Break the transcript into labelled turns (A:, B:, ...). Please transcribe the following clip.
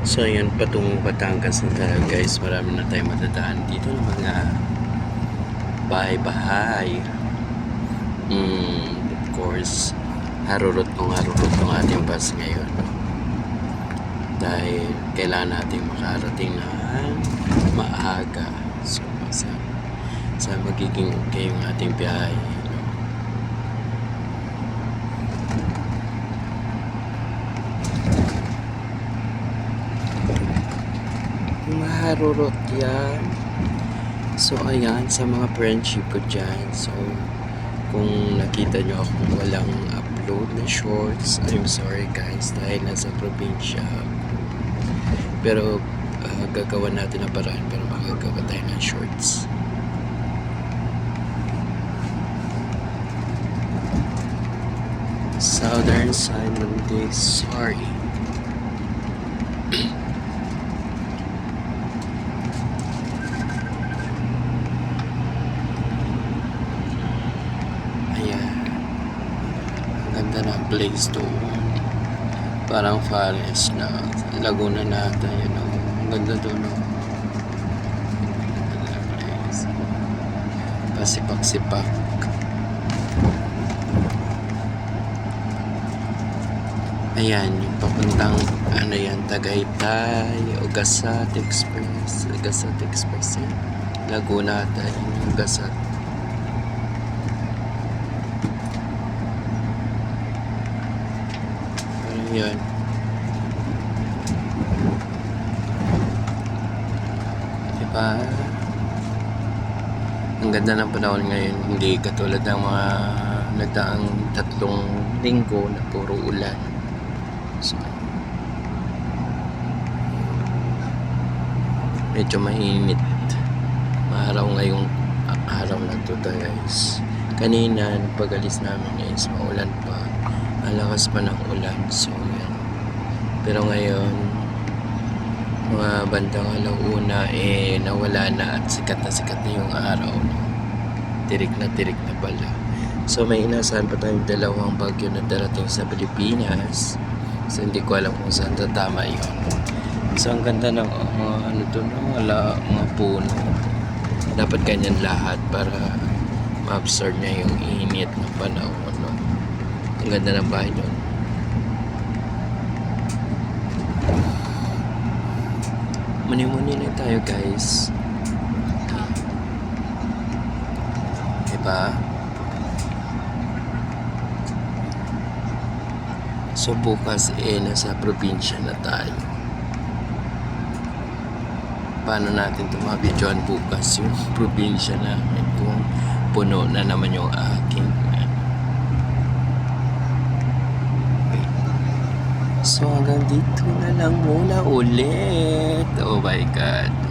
A: So ayan, patungong Batangas na tayo guys. Marami na tayong matadaan dito ng mga bahay-bahay. Of course, harurot ng ating bus ngayon. Dahil kailangan natin makarating na maaga. So sa magiging okay yung ating biyahe. Maharurot yan. So ayan, sa mga friendship ko dyan. So kung nakita nyo akong walang upload na shorts, I'm sorry guys, dahil nasa probinsya. Pero gagawa natin ang paraan para makagawa tayo ng shorts. Southern side ng day, sorry. Ganda ng place doon. Parang forest na Laguna Nata, you know. Ang ganda doon, no? Ganda ng place. Pasipak-sipak. Ayan, yung papuntang ano yan, Tagaytay, Ugasat Express. Ugasat Express yan. Laguna Nata, yung Ugasat. Yan. Diba? Ang ganda ng panahon ngayon. Hindi katulad ng mga nagdaang 3 linggo na puro ulan. So, medyo mainit. Maaraw ngayong araw na to guys. Kanina, pag-alis namin is maulan pa. Ang lakas pa ng ulan. So, yan. Pero ngayon, mga bandang alauna, nawala na at sikat na yung araw. No? Tirik na pala. So, may inasahan pa tayong 2 bagyo na darating sa Pilipinas. So, hindi ko alam kung saan tatama yun. So, ang ganda ng mga puno. Dapat ganyan lahat para ma-absorb niya yung init ng panahon. No? Ang ganda ng bahay doon. Muni-muni na tayo guys. Diba? So bukas nasa probinsya na tayo. Paano natin ito mabidyoan bukas yung probinsya namin kung puno na naman yung aking. So hanggang dito na lang muna ulit. Oh my God.